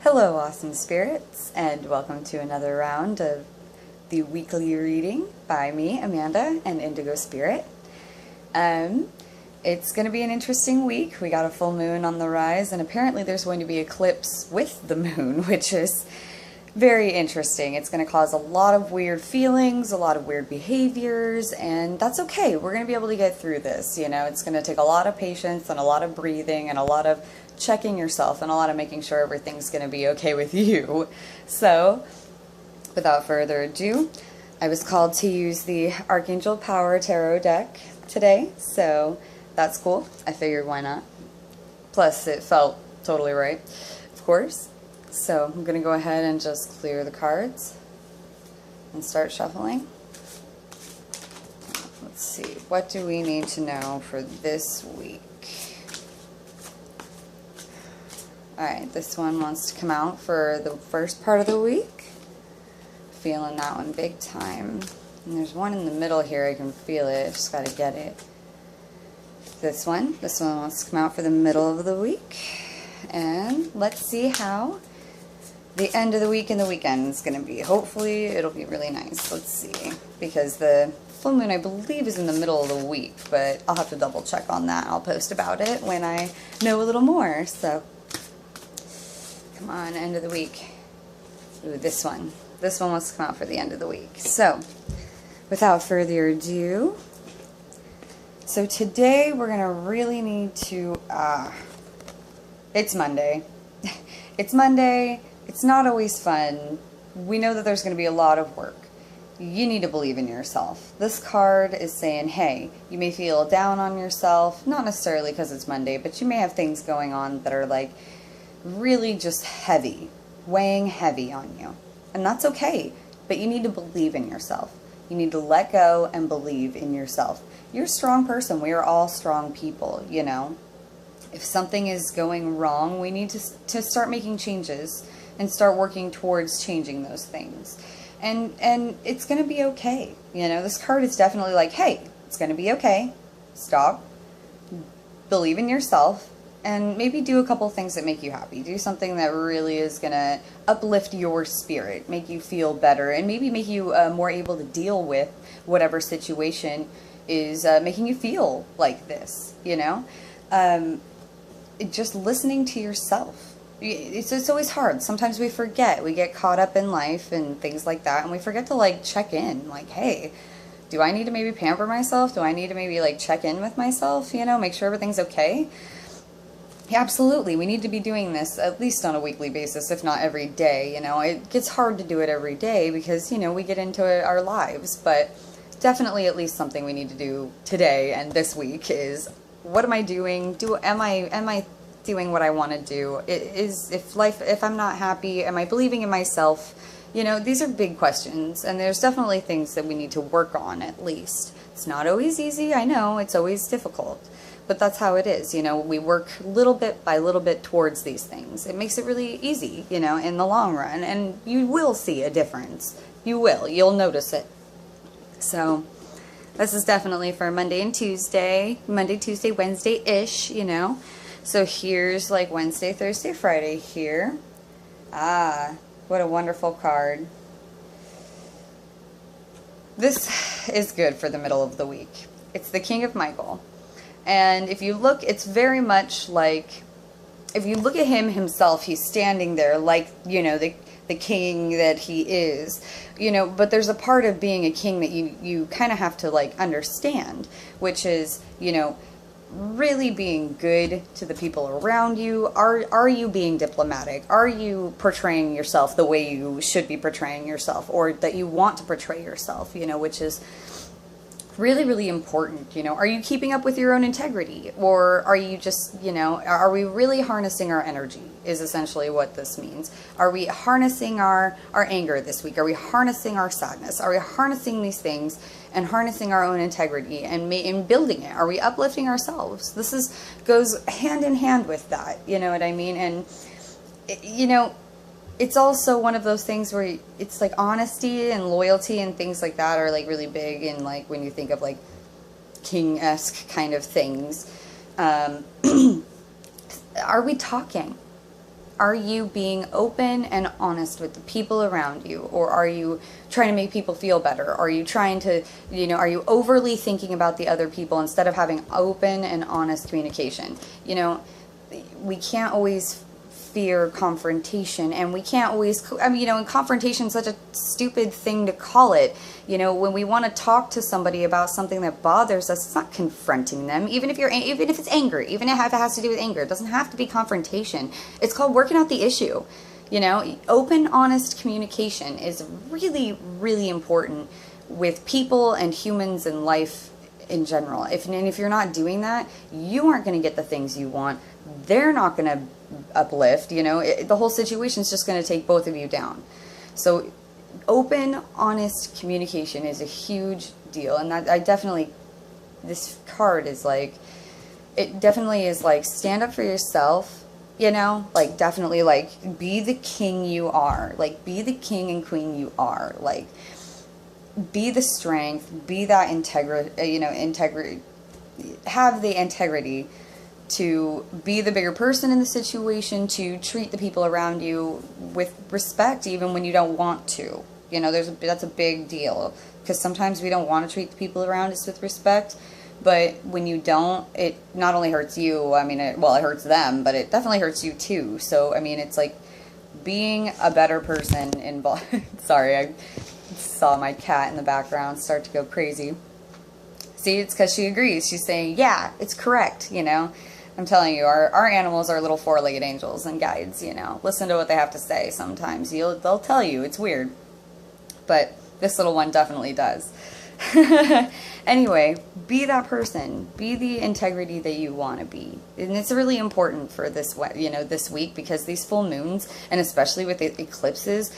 Hello, awesome spirits, and welcome to another round of the weekly reading by me, Amanda, and Indigo Spirit. It's going to be an interesting week. We got a full moon on the rise, and apparently there's going to be eclipse with the moon, which is very interesting. It's going to cause a lot of weird feelings, a lot of weird behaviors, and that's okay. We're going to be able to get through this. You know, it's going to take a lot of patience and a lot of breathing and a lot of checking yourself and a lot of making sure everything's going to be okay with you. So, without further ado, I was called to use the Archangel Power Tarot deck today, so that's cool. I figured why not. Plus, it felt totally right, of course. So I'm going to go ahead and just clear the cards and start shuffling. Let's see, what do we need to know for this week? Alright, this one wants to come out for the first part of the week. Feeling that one big time. And there's one in the middle here, I can feel it, I just got to get it. This one wants to come out for the middle of the week. And let's see how the end of the week and the weekend is going to be. Hopefully it'll be really nice. Let's see. Because the full moon, I believe, is in the middle of the week, but I'll have to double check on that. I'll post about it when I know a little more. So, come on, end of the week. Ooh, this one. This one wants to come out for the end of the week. So, without further ado, so today we're going to really need to, it's Monday. It's Monday. It's not always fun. We know that there's going to be a lot of work. You need to believe in yourself. This card is saying, hey, you may feel down on yourself, not necessarily because it's Monday, but you may have things going on that are like really just heavy, weighing heavy on you. And that's okay, but you need to believe in yourself. You need to let go and believe in yourself. You're a strong person. We are all strong people, you know. If something is going wrong, we need to start making changes and start working towards changing those things. And it's going to be okay. You know, this card is definitely like, hey, it's going to be okay. Stop. Believe in yourself. And maybe do a couple things that make you happy. Do something that really is going to uplift your spirit, make you feel better, and maybe make you more able to deal with whatever situation is making you feel like this, you know? Just listening to yourself. It's always hard. Sometimes we forget. We get caught up in life and things like that, and we forget to, like, check in. Like, hey, do I need to maybe pamper myself? Do I need to maybe, like, check in with myself, you know, make sure everything's okay? Yeah, absolutely. We need to be doing this at least on a weekly basis, if not every day, you know. It gets hard to do it every day because, you know, we get into our lives, but definitely at least something we need to do today and this week is, what am I doing? Am I doing what I want to do? If I'm not happy, am I believing in myself? You know, these are big questions, and there's definitely things that we need to work on at least. It's not always easy, I know, it's always difficult, but that's how it is, you know, we work little bit by little bit towards these things. It makes it really easy, you know, in the long run, and you will see a difference. You'll notice it. So, this is definitely for Monday and Tuesday, Tuesday, Wednesday-ish, you know. So here's like Wednesday, Thursday, Friday here. Ah, what a wonderful card. This is good for the middle of the week. It's the King of Michael. And if you look, it's very much like, if you look at him himself, he's standing there like, you know, the king that he is, you know, but there's a part of being a king that you kind of have to, like, understand, which is, you know, really being good to the people around you. Are you being diplomatic? Are you portraying yourself the way you should be portraying yourself, or that you want to portray yourself, you know, which is really, really important. You know, are you keeping up with your own integrity, or are you just, you know, are we really harnessing our energy is essentially what this means. Are we harnessing our anger this week? Are we harnessing our sadness? Are we harnessing these things and harnessing our own integrity and building it? Are we uplifting ourselves? This goes hand in hand with that, you know what I mean? And, you know, it's also one of those things where it's like honesty and loyalty and things like that are like really big in, like, when you think of like king-esque kind of things. Are we talking? Are you being open and honest with the people around you? Or are you trying to make people feel better? Are you trying to, are you overly thinking about the other people instead of having open and honest communication? We can't always fear confrontation, and we can't always, and confrontation is such a stupid thing to call it. When we want to talk to somebody about something that bothers us, it's not confronting them. Even if it's anger, even if it has to do with anger, it doesn't have to be confrontation. It's called working out the issue. Open, honest communication is really, really important with people and humans and life in general. If you're not doing that, you aren't going to get the things you want. They're not going to uplift. The whole situation is just going to take both of you down. So open, honest communication is a huge deal. And that this card is like, it definitely is like, stand up for yourself, like definitely like be the king you are, like be the king and queen you are, like be the strength, be that integrity, have the integrity to be the bigger person in the situation, to treat the people around you with respect even when you don't want to. That's a big deal, because sometimes we don't want to treat the people around us with respect, but when you don't, it not only hurts you, it hurts them, but it definitely hurts you too. So, it's like being a better person involved. Sorry, I saw my cat in the background start to go crazy. See, it's because she agrees. She's saying, yeah, it's correct, I'm telling you, our animals are little four-legged angels and guides, Listen to what they have to say sometimes. They'll tell you. It's weird. But this little one definitely does. Anyway, be that person. Be the integrity that you want to be. And it's really important for this week, because these full moons, and especially with the eclipses,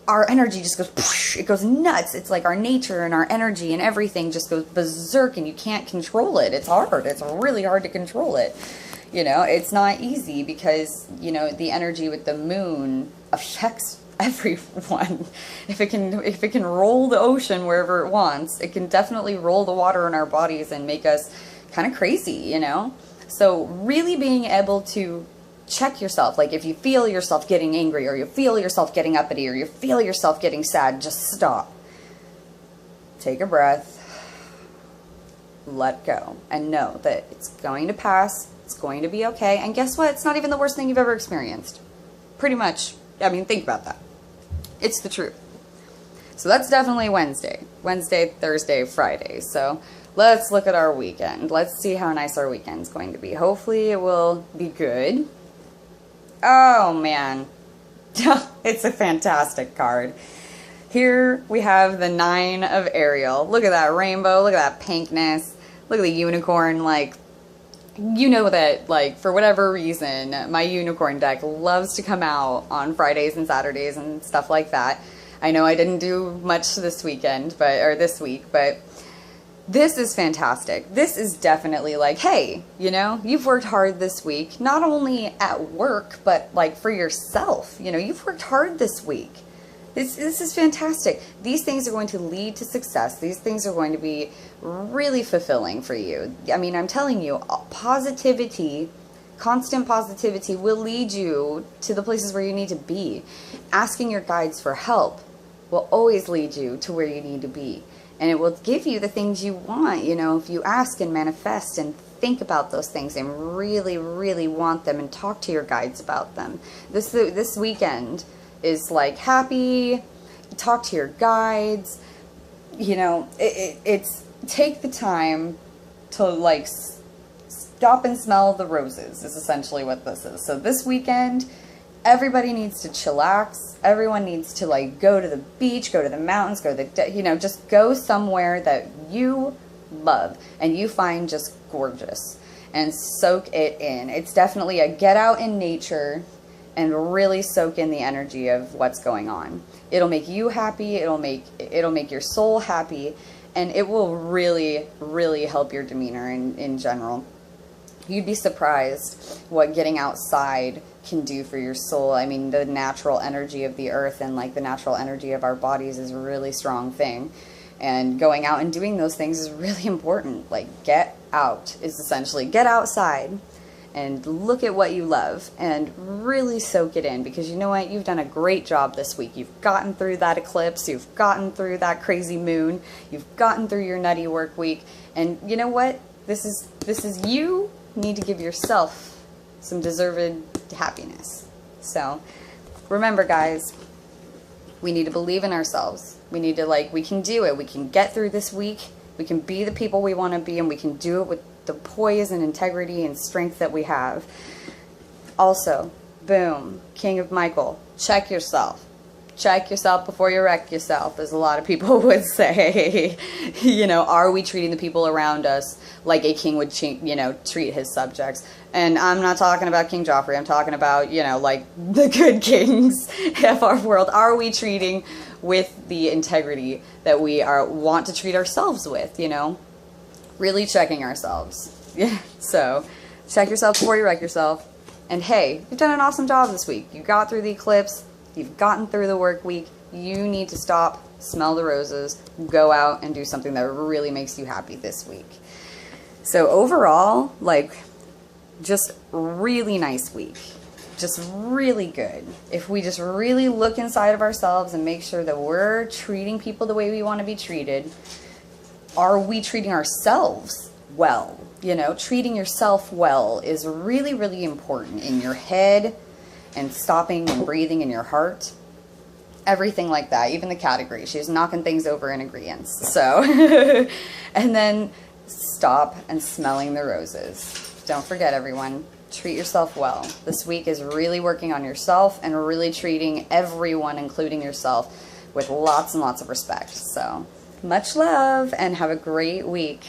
our energy just goes, whoosh, it goes nuts. It's like our nature and our energy and everything just goes berserk, and you can't control it. It's hard. It's really hard to control it. It's not easy, because, the energy with the moon affects everyone. If it can roll the ocean wherever it wants, it can definitely roll the water in our bodies and make us kind of crazy, So really being able to check yourself. Like if you feel yourself getting angry, or you feel yourself getting uppity, or you feel yourself getting sad, just stop. Take a breath. Let go. And know that it's going to pass. It's going to be okay. And guess what? It's not even the worst thing you've ever experienced. Pretty much. Think about that. It's the truth. So that's definitely Wednesday. Wednesday, Thursday, Friday. So let's look at our weekend. Let's see how nice our weekend's going to be. Hopefully it will be good. Oh, man. It's a fantastic card. Here we have the 9 of Ariel. Look at that rainbow. Look at that pinkness. Look at the unicorn. Like, that, for whatever reason, my unicorn deck loves to come out on Fridays and Saturdays and stuff like that. I know I didn't do much this weekend, this week, but this is fantastic. This is definitely like, hey, you've worked hard this week, not only at work, but for yourself. You've worked hard this week. This is fantastic. These things are going to lead to success. These things are going to be really fulfilling for you. I'm telling you, positivity, constant positivity will lead you to the places where you need to be. Asking your guides for help will always lead you to where you need to be. And it will give you the things you want, if you ask and manifest and think about those things and really, really want them and talk to your guides about them. This weekend is like happy, talk to your guides, it's take the time to stop and smell the roses is essentially what this is. So this weekend, everybody needs to chillax. Everyone needs to go to the beach, go to the mountains, go to the, just go somewhere that you love and you find just gorgeous and soak it in. It's definitely a get out in nature and really soak in the energy of what's going on. It'll make you happy. It'll make your soul happy, and it will really, really help your demeanor in general. You'd be surprised what getting outside can do for your soul. The natural energy of the earth and the natural energy of our bodies is a really strong thing. And going out and doing those things is really important. Get out is essentially get outside and look at what you love and really soak it in, because you know what? You've done a great job this week. You've gotten through that eclipse. You've gotten through that crazy moon. You've gotten through your nutty work week. And you know what? This is you need to give yourself some deserved happiness. So remember, guys, we need to believe in ourselves. We need to, we can do it. We can get through this week. We can be the people we want to be, and we can do it with the poise and integrity and strength that we have. Also, boom, King of Michael, check yourself. Check yourself before you wreck yourself, as a lot of people would say. You know, are we treating the people around us like a king would, treat his subjects? And I'm not talking about King Joffrey. I'm talking about, like the good kings of our world. Are we treating with the integrity that we want to treat ourselves with, Really checking ourselves. Yeah. So check yourself before you wreck yourself. And hey, you've done an awesome job this week. You got through the eclipse. You've gotten through the work week. You need to stop, smell the roses, go out and do something that really makes you happy this week. So overall, just really nice week. Just really good. If we just really look inside of ourselves and make sure that we're treating people the way we want to be treated, are we treating ourselves well? Treating yourself well is really, really important in your head, and stopping and breathing in your heart. Everything like that. Even the cat agrees. She's knocking things over in agreement. So, and then stop and smelling the roses. Don't forget, everyone, treat yourself well. This week is really working on yourself and really treating everyone, including yourself, with lots and lots of respect. So, much love and have a great week.